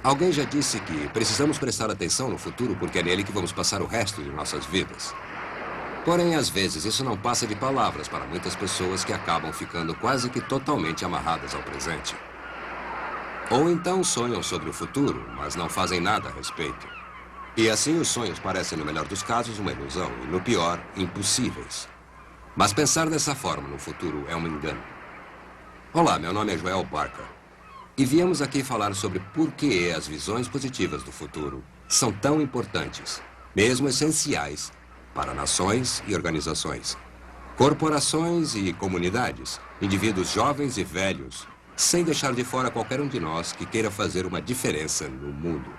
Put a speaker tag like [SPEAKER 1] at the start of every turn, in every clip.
[SPEAKER 1] Alguém já disse que precisamos prestar atenção no futuro porque é nele que vamos passar o resto de nossas vidas. Porém, às vezes, isso não passa de palavras para muitas pessoas que acabam ficando quase que totalmente amarradas ao presente. Ou então sonham sobre o futuro, mas não fazem nada a respeito. E assim os sonhos parecem, no melhor dos casos, uma ilusão e, no pior, impossíveis. Mas pensar dessa forma no futuro é um engano. Olá, meu nome é Joel Parker. E viemos aqui falar sobre por que as visões positivas do futuro são tão importantes, mesmo essenciais, para nações e organizações, corporações e comunidades, indivíduos jovens e velhos, sem deixar de fora qualquer um de nós que queira fazer uma diferença no mundo.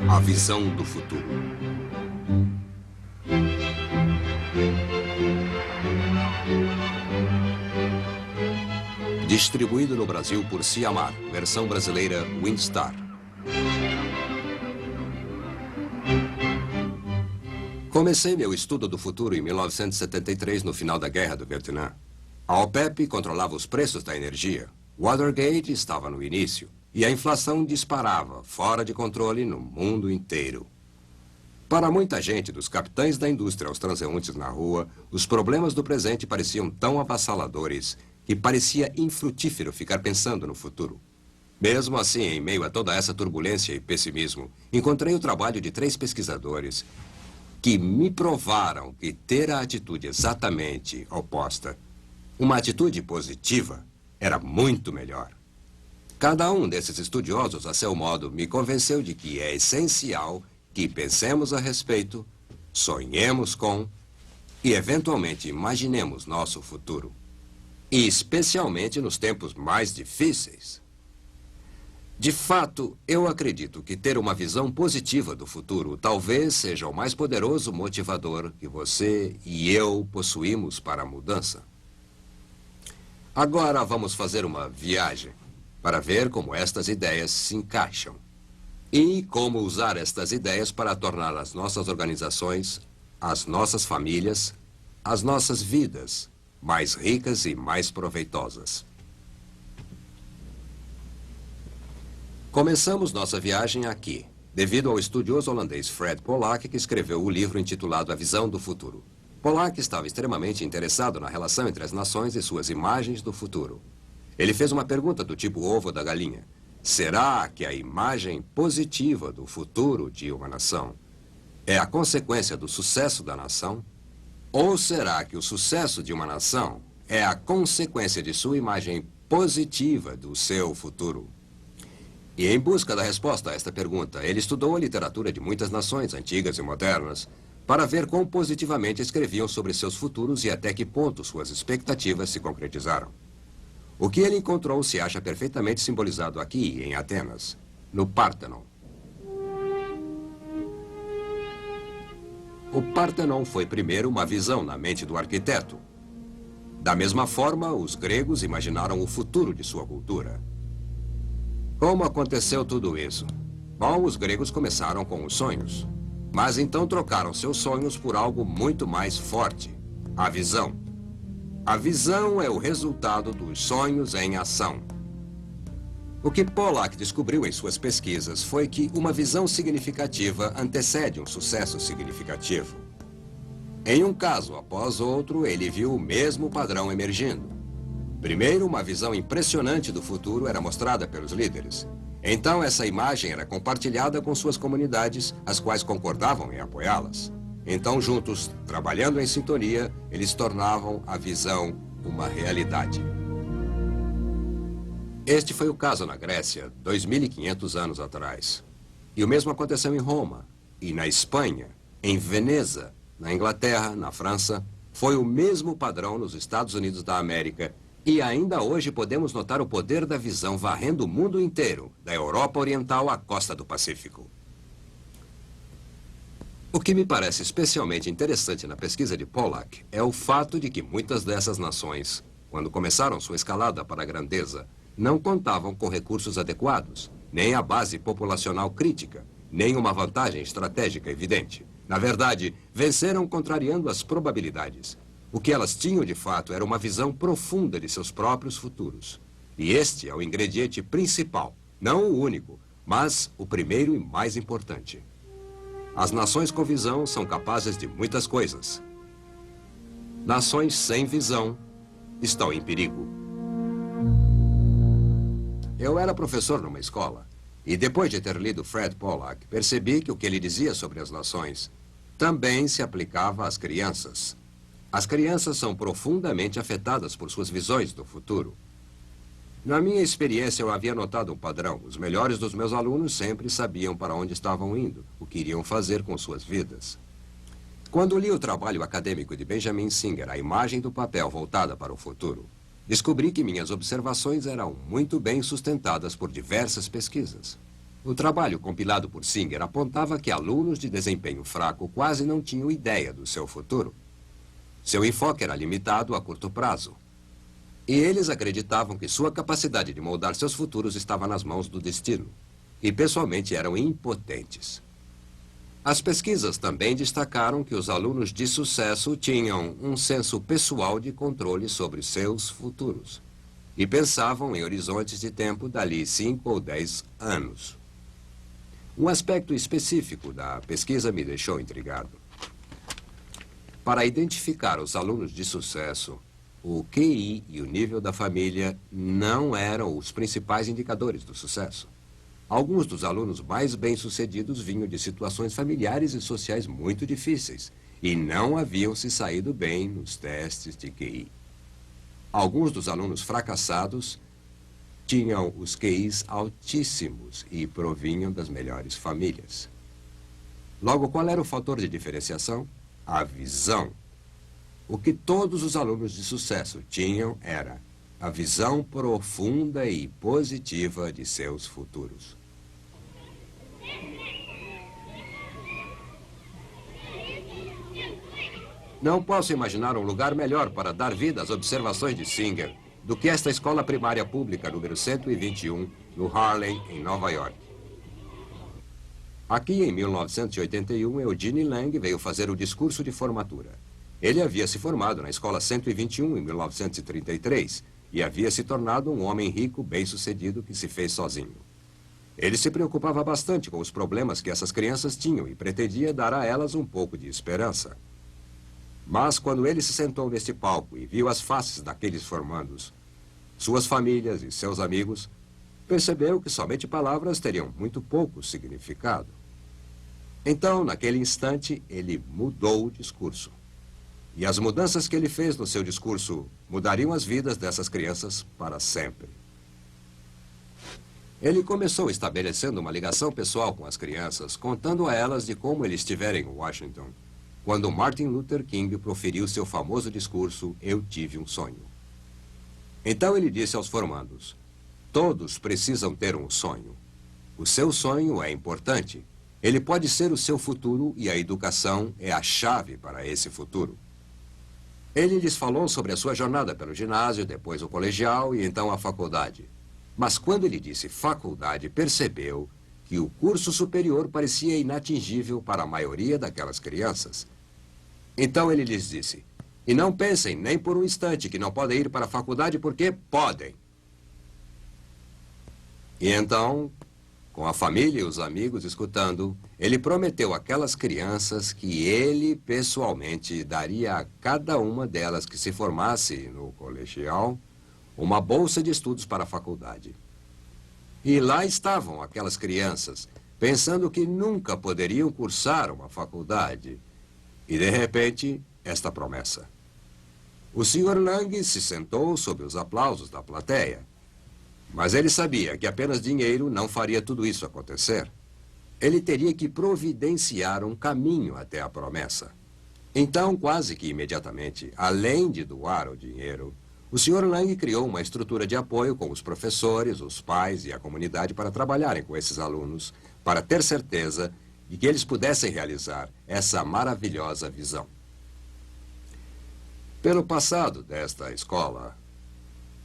[SPEAKER 1] A visão do futuro. Distribuído no Brasil por Ciamar, versão brasileira Windstar. Comecei meu estudo do futuro em 1973, no final da Guerra do Vietnã. A OPEP controlava os preços da energia, Watergate estava no início e a inflação disparava, fora de controle no mundo inteiro. Para muita gente, dos capitães da indústria aos transeuntes na rua, os problemas do presente pareciam tão avassaladores que parecia infrutífero ficar pensando no futuro. Mesmo assim, em meio a toda essa turbulência e pessimismo, encontrei o trabalho de 3 pesquisadores que me provaram que ter a atitude exatamente oposta, uma atitude positiva, era muito melhor. Cada um desses estudiosos, a seu modo, me convenceu de que é essencial que pensemos a respeito, sonhemos com e, eventualmente, imaginemos nosso futuro. E especialmente nos tempos mais difíceis. De fato, eu acredito que ter uma visão positiva do futuro talvez seja o mais poderoso motivador que você e eu possuímos para a mudança. Agora vamos fazer uma viagem para ver como estas ideias se encaixam e como usar estas ideias para tornar as nossas organizações, as nossas famílias, as nossas vidas mais ricas e mais proveitosas. Começamos nossa viagem aqui, devido ao estudioso holandês Fred Polak, que escreveu o livro intitulado A Visão do Futuro. Polak estava extremamente interessado na relação entre as nações e suas imagens do futuro. Ele fez uma pergunta do tipo ovo da galinha. Será que a imagem positiva do futuro de uma nação é a consequência do sucesso da nação? Ou será que o sucesso de uma nação é a consequência de sua imagem positiva do seu futuro? E em busca da resposta a esta pergunta, ele estudou a literatura de muitas nações, antigas e modernas, para ver quão positivamente escreviam sobre seus futuros e até que ponto suas expectativas se concretizaram. O que ele encontrou se acha perfeitamente simbolizado aqui, em Atenas, no Partenon. O Partenon foi primeiro uma visão na mente do arquiteto. Da mesma forma, os gregos imaginaram o futuro de sua cultura. Como aconteceu tudo isso? Bom, os gregos começaram com os sonhos. Mas então trocaram seus sonhos por algo muito mais forte, a visão. A visão é o resultado dos sonhos em ação. O que Polak descobriu em suas pesquisas foi que uma visão significativa antecede um sucesso significativo. Em um caso após outro, ele viu o mesmo padrão emergindo. Primeiro, uma visão impressionante do futuro era mostrada pelos líderes. Então, essa imagem era compartilhada com suas comunidades, as quais concordavam em apoiá-las. Então, juntos, trabalhando em sintonia, eles tornavam a visão uma realidade. Este foi o caso na Grécia, 2.500 anos atrás. E o mesmo aconteceu em Roma, e na Espanha, em Veneza, na Inglaterra, na França. Foi o mesmo padrão nos Estados Unidos da América. E ainda hoje podemos notar o poder da visão varrendo o mundo inteiro, da Europa Oriental à costa do Pacífico. O que me parece especialmente interessante na pesquisa de Polak é o fato de que muitas dessas nações, quando começaram sua escalada para a grandeza, não contavam com recursos adequados, nem a base populacional crítica, nem uma vantagem estratégica evidente. Na verdade, venceram contrariando as probabilidades. O que elas tinham de fato era uma visão profunda de seus próprios futuros. E este é o ingrediente principal, não o único, mas o primeiro e mais importante. As nações com visão são capazes de muitas coisas. Nações sem visão estão em perigo. Eu era professor numa escola, e depois de ter lido Fred Pollack, percebi que o que ele dizia sobre as nações também se aplicava às crianças. As crianças são profundamente afetadas por suas visões do futuro. Na minha experiência, eu havia notado um padrão. Os melhores dos meus alunos sempre sabiam para onde estavam indo, o que iriam fazer com suas vidas. Quando li o trabalho acadêmico de Benjamin Singer, A Imagem do Papel Voltada para o Futuro, descobri que minhas observações eram muito bem sustentadas por diversas pesquisas. O trabalho compilado por Singer apontava que alunos de desempenho fraco quase não tinham ideia do seu futuro. Seu enfoque era limitado a curto prazo. E eles acreditavam que sua capacidade de moldar seus futuros estava nas mãos do destino. E, pessoalmente, eram impotentes. As pesquisas também destacaram que os alunos de sucesso tinham um senso pessoal de controle sobre seus futuros. E pensavam em horizontes de tempo dali 5 ou 10 anos. Um aspecto específico da pesquisa me deixou intrigado. Para identificar os alunos de sucesso, o QI e o nível da família não eram os principais indicadores do sucesso. Alguns dos alunos mais bem-sucedidos vinham de situações familiares e sociais muito difíceis e não haviam se saído bem nos testes de QI. Alguns dos alunos fracassados tinham os QIs altíssimos e provinham das melhores famílias. Logo, qual era o fator de diferenciação? A visão. O que todos os alunos de sucesso tinham era a visão profunda e positiva de seus futuros. Não posso imaginar um lugar melhor para dar vida às observações de Singer do que esta escola primária pública número 121, no Harlem, em Nova York. Aqui, em 1981, Eugene Lang veio fazer o discurso de formatura. Ele havia se formado na escola 121 em 1933 e havia se tornado um homem rico, bem-sucedido, que se fez sozinho. Ele se preocupava bastante com os problemas que essas crianças tinham e pretendia dar a elas um pouco de esperança. Mas quando ele se sentou neste palco e viu as faces daqueles formandos, suas famílias e seus amigos, percebeu que somente palavras teriam muito pouco significado. Então, naquele instante, ele mudou o discurso. E as mudanças que ele fez no seu discurso mudariam as vidas dessas crianças para sempre. Ele começou estabelecendo uma ligação pessoal com as crianças, contando a elas de como ele estivera em Washington, quando Martin Luther King proferiu seu famoso discurso, Eu Tive um Sonho. Então ele disse aos formandos, todos precisam ter um sonho. O seu sonho é importante. Ele pode ser o seu futuro e a educação é a chave para esse futuro. Ele lhes falou sobre a sua jornada pelo ginásio, depois o colegial e então a faculdade. Mas quando ele disse faculdade, percebeu que o curso superior parecia inatingível para a maioria daquelas crianças. Então ele lhes disse, e não pensem nem por um instante que não podem ir para a faculdade porque podem. E então, com a família e os amigos escutando, ele prometeu àquelas crianças que ele pessoalmente daria a cada uma delas que se formasse no colegial uma bolsa de estudos para a faculdade. E lá estavam aquelas crianças, pensando que nunca poderiam cursar uma faculdade. E, de repente, esta promessa. O Sr. Lang se sentou sob os aplausos da plateia. Mas ele sabia que apenas dinheiro não faria tudo isso acontecer. Ele teria que providenciar um caminho até a promessa. Então, quase que imediatamente, além de doar o dinheiro, o Sr. Lang criou uma estrutura de apoio com os professores, os pais e a comunidade para trabalharem com esses alunos, para ter certeza de que eles pudessem realizar essa maravilhosa visão. Pelo passado desta escola,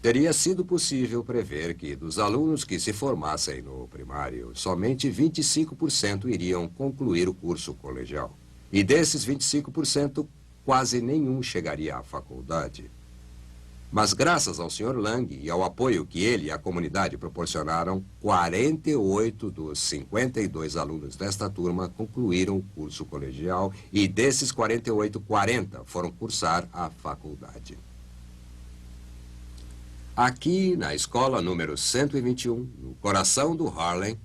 [SPEAKER 1] teria sido possível prever que dos alunos que se formassem no primário, somente 25% iriam concluir o curso colegial. E desses 25%, quase nenhum chegaria à faculdade. Mas graças ao Sr. Lang e ao apoio que ele e a comunidade proporcionaram, 48 dos 52 alunos desta turma concluíram o curso colegial e desses 48, 40 foram cursar a faculdade. Aqui, na escola número 121, no coração do Harlem,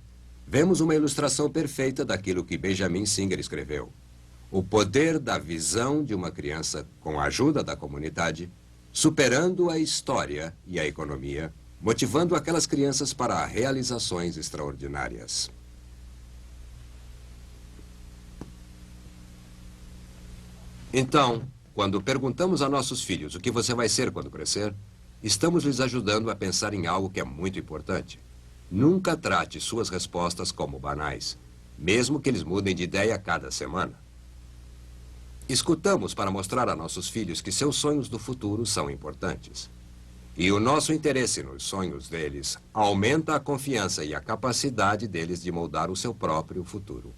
[SPEAKER 1] vemos uma ilustração perfeita daquilo que Benjamin Singer escreveu. O poder da visão de uma criança com a ajuda da comunidade, superando a história e a economia, motivando aquelas crianças para realizações extraordinárias. Então, quando perguntamos a nossos filhos o que você vai ser quando crescer, estamos lhes ajudando a pensar em algo que é muito importante. Nunca trate suas respostas como banais, mesmo que eles mudem de ideia a cada semana. Escutamos para mostrar a nossos filhos que seus sonhos do futuro são importantes. E o nosso interesse nos sonhos deles aumenta a confiança e a capacidade deles de moldar o seu próprio futuro.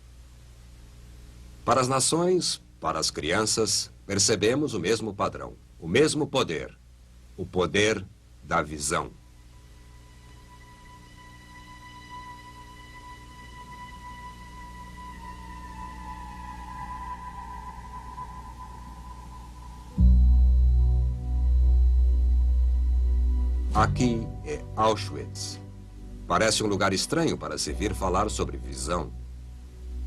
[SPEAKER 1] Para as nações, para as crianças, percebemos o mesmo padrão, o mesmo poder, o poder da visão. Aqui é Auschwitz. Parece um lugar estranho para se vir falar sobre visão.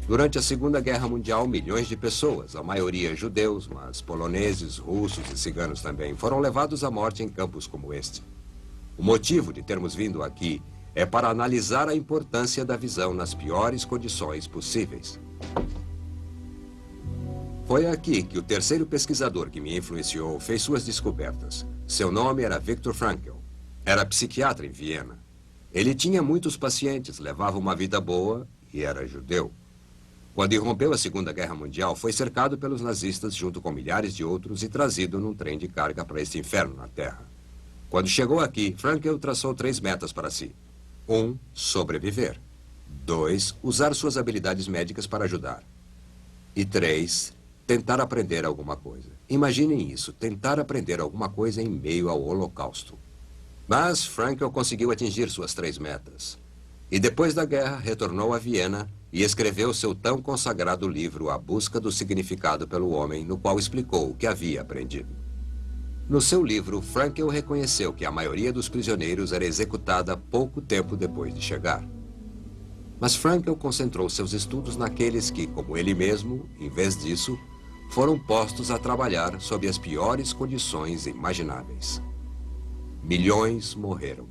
[SPEAKER 1] Durante a Segunda Guerra Mundial, milhões de pessoas, a maioria judeus, mas poloneses, russos e ciganos também, foram levados à morte em campos como este. O motivo de termos vindo aqui é para analisar a importância da visão nas piores condições possíveis. Foi aqui que o terceiro pesquisador que me influenciou fez suas descobertas. Seu nome era Viktor Frankl. Era psiquiatra em Viena. Ele tinha muitos pacientes, levava uma vida boa e era judeu. Quando irrompeu a Segunda Guerra Mundial, foi cercado pelos nazistas junto com milhares de outros e trazido num trem de carga para este inferno na Terra. Quando chegou aqui, Frankl traçou 3 metas para si. 1, sobreviver. 2, usar suas habilidades médicas para ajudar. E 3, tentar aprender alguma coisa. Imaginem isso, tentar aprender alguma coisa em meio ao Holocausto. Mas Frankl conseguiu atingir suas 3 metas. E depois da guerra, retornou a Viena e escreveu seu tão consagrado livro A Busca do Significado pelo Homem, no qual explicou o que havia aprendido. No seu livro, Frankl reconheceu que a maioria dos prisioneiros era executada pouco tempo depois de chegar. Mas Frankl concentrou seus estudos naqueles que, como ele mesmo, em vez disso, foram postos a trabalhar sob as piores condições imagináveis. Milhões morreram.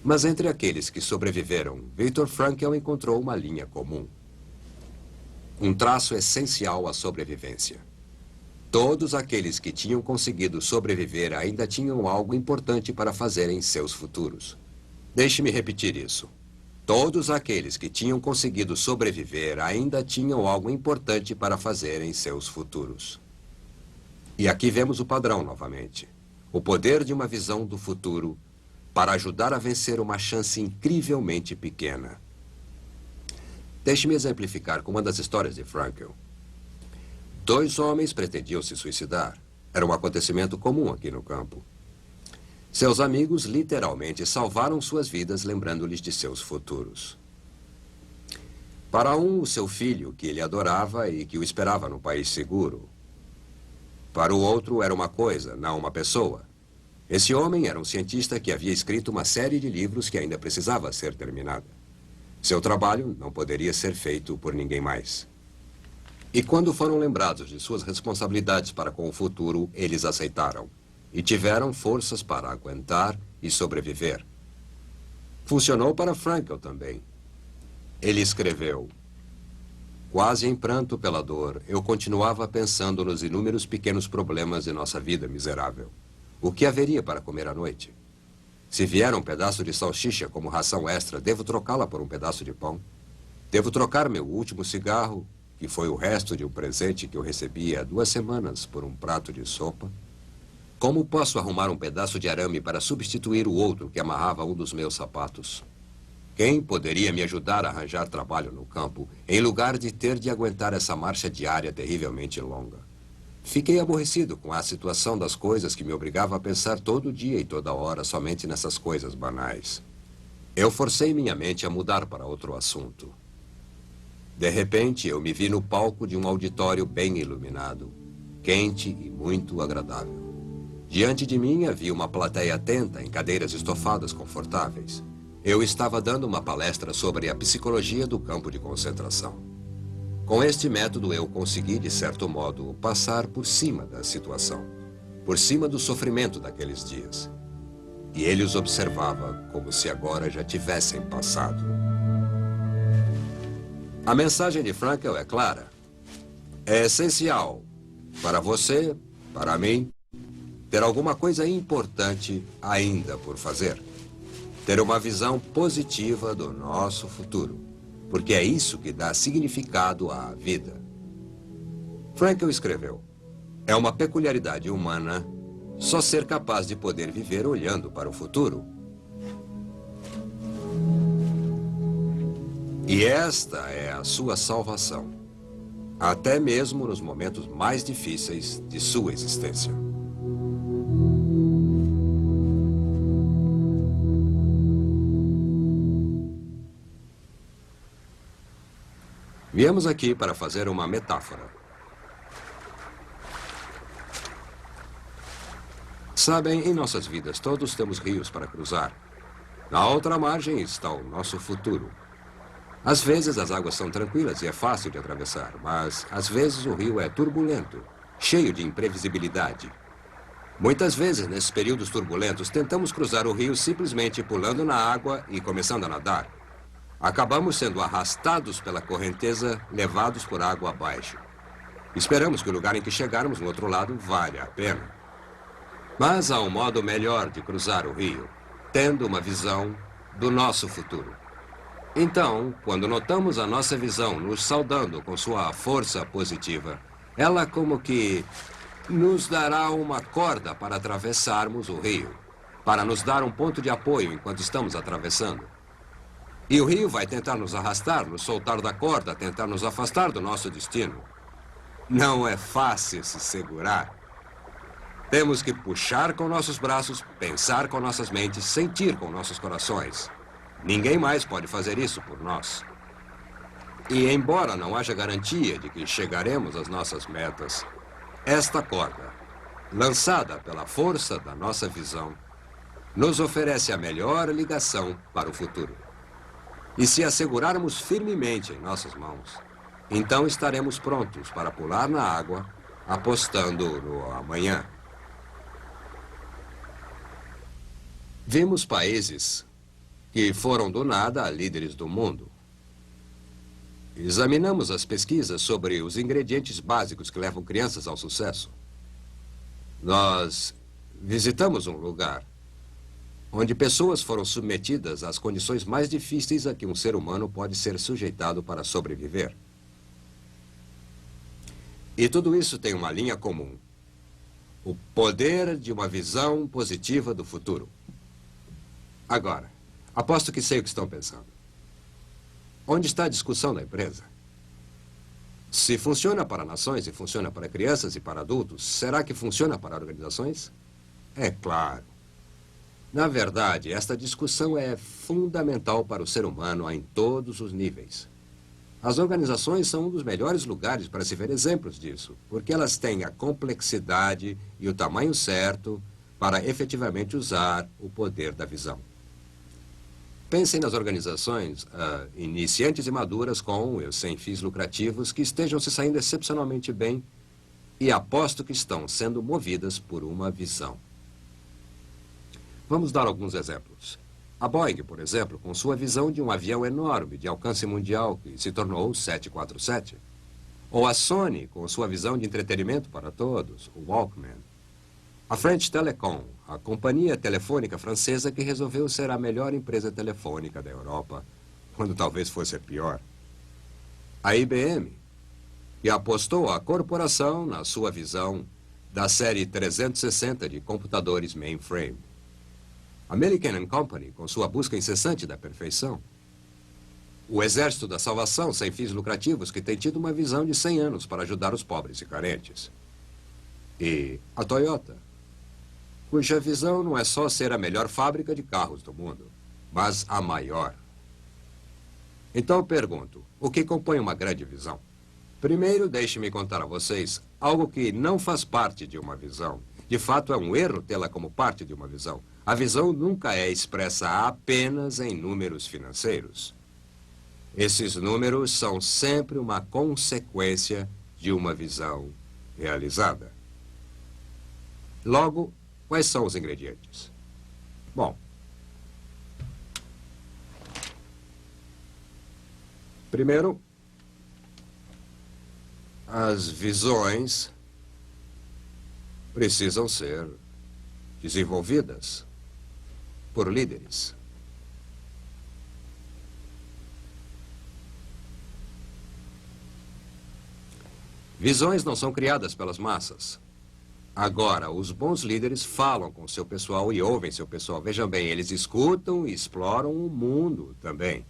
[SPEAKER 1] Mas entre aqueles que sobreviveram, Viktor Frankl encontrou uma linha comum. Um traço essencial à sobrevivência. Todos aqueles que tinham conseguido sobreviver ainda tinham algo importante para fazer em seus futuros. Deixe-me repetir isso. Todos aqueles que tinham conseguido sobreviver ainda tinham algo importante para fazer em seus futuros. E aqui vemos o padrão novamente. O poder de uma visão do futuro para ajudar a vencer uma chance incrivelmente pequena. Deixe-me exemplificar com uma das histórias de Frankl. 2 homens pretendiam se suicidar. Era um acontecimento comum aqui no campo. Seus amigos literalmente salvaram suas vidas lembrando-lhes de seus futuros. Para um, o seu filho, que ele adorava e que o esperava num país seguro. Para o outro, era uma coisa, não uma pessoa. Esse homem era um cientista que havia escrito uma série de livros que ainda precisava ser terminada. Seu trabalho não poderia ser feito por ninguém mais. E quando foram lembrados de suas responsabilidades para com o futuro, eles aceitaram. E tiveram forças para aguentar e sobreviver. Funcionou para Frankl também. Ele escreveu: quase em pranto pela dor, eu continuava pensando nos inúmeros pequenos problemas de nossa vida miserável. O que haveria para comer à noite? Se vier um pedaço de salsicha como ração extra, devo trocá-la por um pedaço de pão? Devo trocar meu último cigarro, que foi o resto de um presente que eu recebi há 2 semanas, por um prato de sopa? Como posso arrumar um pedaço de arame para substituir o outro que amarrava um dos meus sapatos? Quem poderia me ajudar a arranjar trabalho no campo, em lugar de ter de aguentar essa marcha diária terrivelmente longa? Fiquei aborrecido com a situação das coisas que me obrigava a pensar todo dia e toda hora somente nessas coisas banais. Eu forcei minha mente a mudar para outro assunto. De repente, eu me vi no palco de um auditório bem iluminado, quente e muito agradável. Diante de mim havia uma plateia atenta em cadeiras estofadas confortáveis. Eu estava dando uma palestra sobre a psicologia do campo de concentração. Com este método, eu consegui, de certo modo, passar por cima da situação, por cima do sofrimento daqueles dias. E ele os observava como se agora já tivessem passado. A mensagem de Frankl é clara. É essencial para você, para mim, ter alguma coisa importante ainda por fazer. Ter uma visão positiva do nosso futuro, porque é isso que dá significado à vida. Frankl escreveu: é uma peculiaridade humana só ser capaz de poder viver olhando para o futuro. E esta é a sua salvação, até mesmo nos momentos mais difíceis de sua existência. Viemos aqui para fazer uma metáfora. Sabem, em nossas vidas, todos temos rios para cruzar. Na outra margem está o nosso futuro. Às vezes as águas são tranquilas e é fácil de atravessar, mas às vezes o rio é turbulento, cheio de imprevisibilidade. Muitas vezes, nesses períodos turbulentos, tentamos cruzar o rio simplesmente pulando na água e começando a nadar. Acabamos sendo arrastados pela correnteza, levados por água abaixo. Esperamos que o lugar em que chegarmos no outro lado valha a pena. Mas há um modo melhor de cruzar o rio, tendo uma visão do nosso futuro. Então, quando notamos a nossa visão nos saudando com sua força positiva, ela como que nos dará uma corda para atravessarmos o rio, para nos dar um ponto de apoio enquanto estamos atravessando. E o rio vai tentar nos arrastar, nos soltar da corda, tentar nos afastar do nosso destino. Não é fácil se segurar. Temos que puxar com nossos braços, pensar com nossas mentes, sentir com nossos corações. Ninguém mais pode fazer isso por nós. E embora não haja garantia de que chegaremos às nossas metas, esta corda, lançada pela força da nossa visão, nos oferece a melhor ligação para o futuro. E se a segurarmos firmemente em nossas mãos, então estaremos prontos para pular na água, apostando no amanhã. Vimos países que foram do nada líderes do mundo. Examinamos as pesquisas sobre os ingredientes básicos que levam crianças ao sucesso. Nós visitamos um lugar onde pessoas foram submetidas às condições mais difíceis a que um ser humano pode ser sujeitado para sobreviver. E tudo isso tem uma linha comum: o poder de uma visão positiva do futuro. Agora, aposto que sei o que estão pensando. Onde está a discussão da empresa? Se funciona para nações e funciona para crianças e para adultos, será que funciona para organizações? É claro. Na verdade, esta discussão é fundamental para o ser humano em todos os níveis. As organizações são um dos melhores lugares para se ver exemplos disso, porque elas têm a complexidade e o tamanho certo para efetivamente usar o poder da visão. Pensem nas organizações iniciantes e maduras com e sem fins lucrativos que estejam se saindo excepcionalmente bem e aposto que estão sendo movidas por uma visão. Vamos dar alguns exemplos. A Boeing, por exemplo, com sua visão de um avião enorme de alcance mundial que se tornou o 747. Ou a Sony, com sua visão de entretenimento para todos, o Walkman. A French Telecom, a companhia telefônica francesa que resolveu ser a melhor empresa telefônica da Europa, quando talvez fosse a pior. A IBM, que apostou a corporação na sua visão da série 360 de computadores mainframe. American Company, com sua busca incessante da perfeição. O Exército da Salvação, sem fins lucrativos, que tem tido uma visão de 100 anos para ajudar os pobres e carentes. E a Toyota, cuja visão não é só ser a melhor fábrica de carros do mundo, mas a maior. Então pergunto, o que compõe uma grande visão? Primeiro, deixe-me contar a vocês algo que não faz parte de uma visão. De fato, é um erro tê-la como parte de uma visão. A visão nunca é expressa apenas em números financeiros. Esses números são sempre uma consequência de uma visão realizada. Logo, quais são os ingredientes? Bom, primeiro, as visões precisam ser desenvolvidas por líderes. Visões não são criadas pelas massas. Agora, os bons líderes falam com seu pessoal e ouvem seu pessoal. Vejam bem, eles escutam e exploram o mundo também.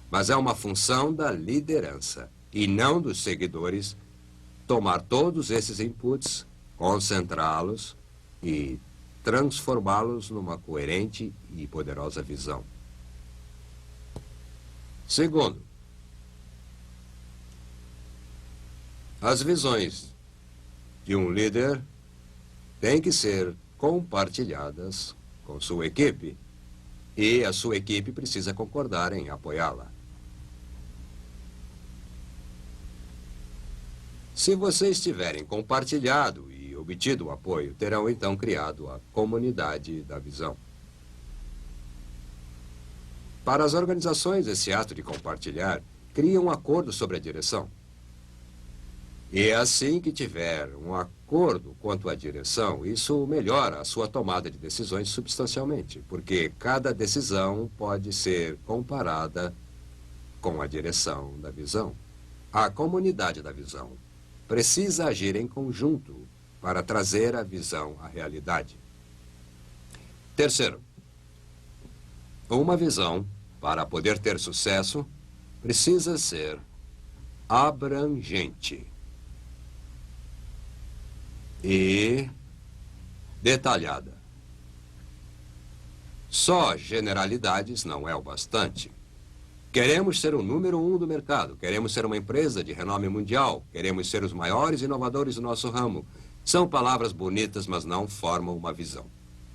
[SPEAKER 1] Mas é uma função da liderança e não dos seguidores tomar todos esses inputs, concentrá-los e transformá-los numa coerente e poderosa visão. Segundo, as visões de um líder têm que ser compartilhadas com sua equipe e a sua equipe precisa concordar em apoiá-la. Se vocês tiverem compartilhado e obtido o apoio, terão então criado a comunidade da visão. Para as organizações, esse ato de compartilhar cria um acordo sobre a direção. E é assim que tiver um acordo quanto à direção, isso melhora a sua tomada de decisões substancialmente, porque cada decisão pode ser comparada com a direção da visão. A comunidade da visão precisa agir em conjunto para trazer a visão à realidade. Terceiro, uma visão, para poder ter sucesso, precisa ser abrangente e detalhada. Só generalidades não é o bastante. Queremos ser o número 1 do mercado, queremos ser uma empresa de renome mundial, queremos ser os maiores inovadores do nosso ramo. São palavras bonitas, mas não formam uma visão.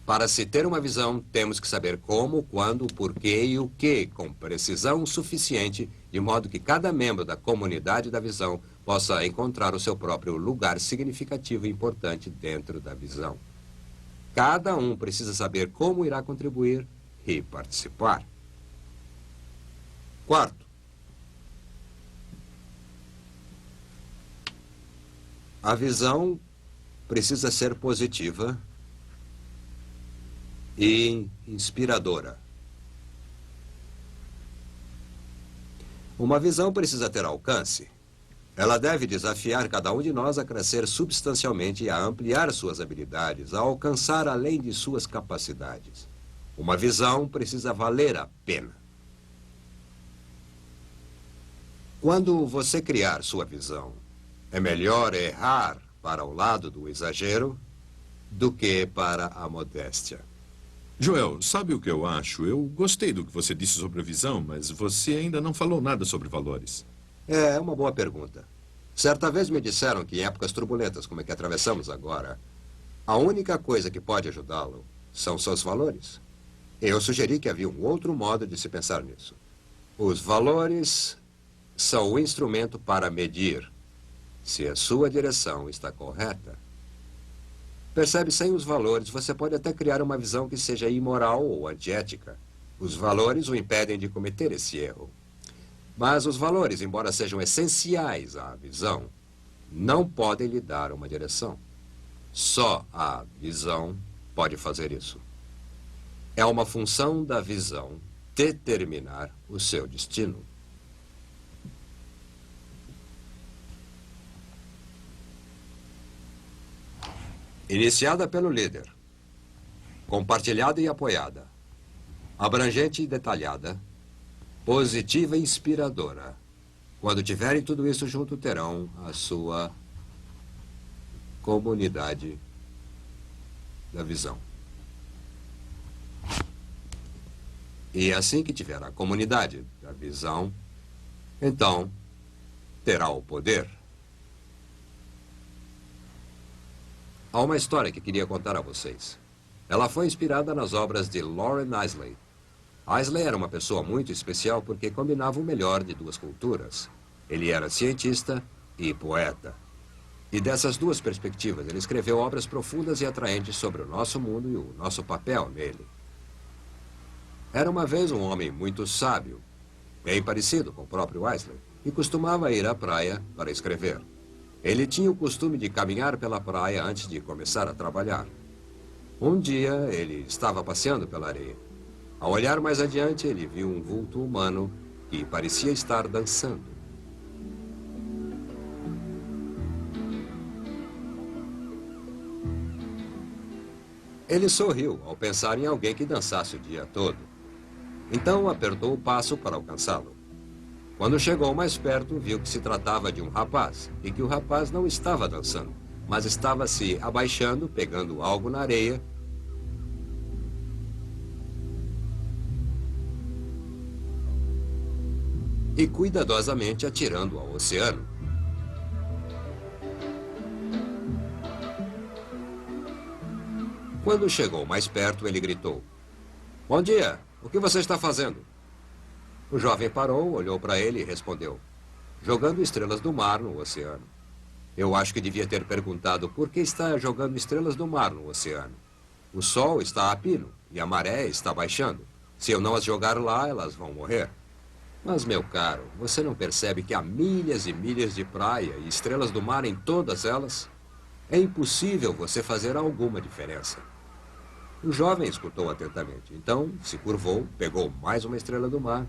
[SPEAKER 1] Para se ter uma visão, temos que saber como, quando, o porquê e o que, com precisão suficiente, de modo que cada membro da comunidade da visão possa encontrar o seu próprio lugar significativo e importante dentro da visão. Cada um precisa saber como irá contribuir e participar. Quarto, a visão precisa ser positiva e inspiradora. Uma visão precisa ter alcance. Ela deve desafiar cada um de nós a crescer substancialmente e a ampliar suas habilidades, a alcançar além de suas capacidades. Uma visão precisa valer a pena. Quando você criar sua visão, é melhor errar para o lado do exagero do que para a modéstia.
[SPEAKER 2] Joel, sabe o que eu acho? Eu gostei do que você disse sobre a visão, mas você ainda não falou nada sobre valores.
[SPEAKER 1] É uma boa pergunta. Certa vez me disseram que em épocas turbulentas como a que atravessamos agora, a única coisa que pode ajudá-lo são seus valores. Eu sugeri que havia um outro modo de se pensar nisso. Os valores são o instrumento para medir se a sua direção está correta. Percebe, sem os valores, você pode até criar uma visão que seja imoral ou antiética. Os valores o impedem de cometer esse erro. Mas os valores, embora sejam essenciais à visão, não podem lhe dar uma direção. Só a visão pode fazer isso. É uma função da visão determinar o seu destino. Iniciada pelo líder, compartilhada e apoiada, abrangente e detalhada, positiva e inspiradora. Quando tiverem tudo isso junto, terão a sua comunidade da visão. E assim que tiver a comunidade da visão, então terá o poder. Há uma história que queria contar a vocês. Ela foi inspirada nas obras de Loren Eiseley. Eiseley era uma pessoa muito especial porque combinava o melhor de duas culturas. Ele era cientista e poeta. E dessas duas perspectivas, ele escreveu obras profundas e atraentes sobre o nosso mundo e o nosso papel nele. Era uma vez um homem muito sábio, bem parecido com o próprio Eiseley, e costumava ir à praia para escrever. Ele tinha o costume de caminhar pela praia antes de começar a trabalhar. Um dia, ele estava passeando pela areia. Ao olhar mais adiante, ele viu um vulto humano que parecia estar dançando. Ele sorriu ao pensar em alguém que dançasse o dia todo. Então apertou o passo para alcançá-lo. Quando chegou mais perto, viu que se tratava de um rapaz e que o rapaz não estava dançando, mas estava se abaixando, pegando algo na areia e cuidadosamente atirando ao oceano. Quando chegou mais perto, ele gritou: "Bom dia, o que você está fazendo?" O jovem parou, olhou para ele e respondeu: "Jogando estrelas do mar no oceano." Eu acho que devia ter perguntado por que está jogando estrelas do mar no oceano. O sol está a pino e a maré está baixando. Se eu não as jogar lá, elas vão morrer. Mas, meu caro, você não percebe que há milhas e milhas de praia e estrelas do mar em todas elas? É impossível você fazer alguma diferença. O jovem escutou atentamente. Então, se curvou, pegou mais uma estrela do mar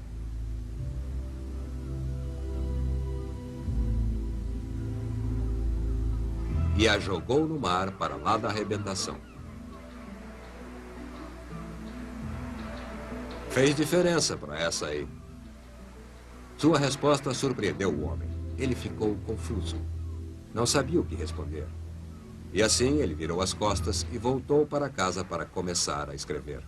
[SPEAKER 1] e a jogou no mar para lá da arrebentação. Fez diferença para essa aí. Sua resposta surpreendeu o homem. Ele ficou confuso. Não sabia o que responder. E assim ele virou as costas e voltou para casa para começar a escrever.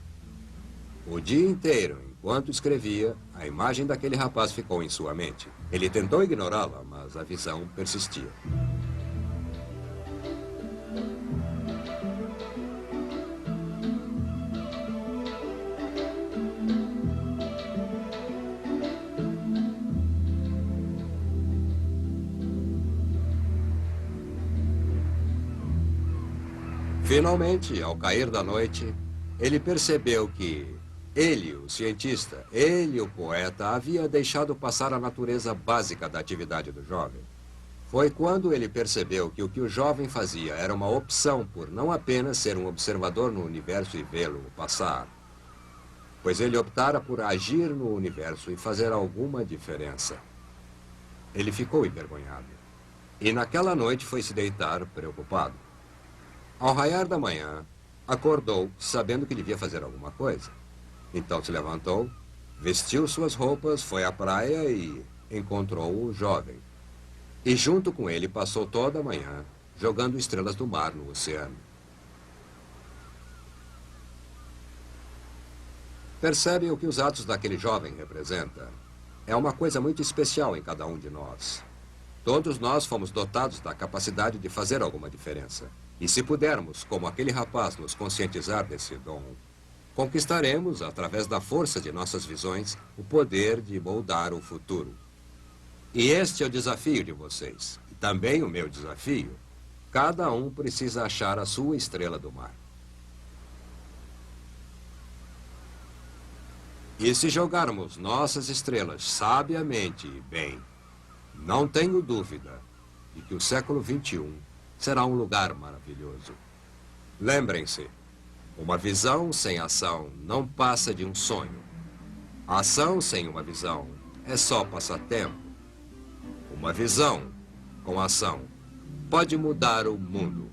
[SPEAKER 1] O dia inteiro, enquanto escrevia, a imagem daquele rapaz ficou em sua mente. Ele tentou ignorá-la, mas a visão persistia. Finalmente, ao cair da noite, ele percebeu que ele, o cientista, ele, o poeta, havia deixado passar a natureza básica da atividade do jovem. Foi quando ele percebeu que o que o jovem fazia era uma opção por não apenas ser um observador no universo e vê-lo passar, pois ele optara por agir no universo e fazer alguma diferença. Ele ficou envergonhado. E naquela noite foi se deitar preocupado. Ao raiar da manhã, acordou sabendo que devia fazer alguma coisa. Então se levantou, vestiu suas roupas, foi à praia e encontrou o jovem. E junto com ele passou toda a manhã jogando estrelas do mar no oceano. Percebe o que os atos daquele jovem representam? É uma coisa muito especial em cada um de nós. Todos nós fomos dotados da capacidade de fazer alguma diferença. E se pudermos, como aquele rapaz, nos conscientizar desse dom, conquistaremos, através da força de nossas visões, o poder de moldar o futuro. E este é o desafio de vocês. E também o meu desafio. Cada um precisa achar a sua estrela do mar. E se jogarmos nossas estrelas sabiamente e bem, não tenho dúvida de que o século XXI será um lugar maravilhoso. Lembrem-se, uma visão sem ação não passa de um sonho. A ação sem uma visão é só passatempo. Uma visão com ação pode mudar o mundo.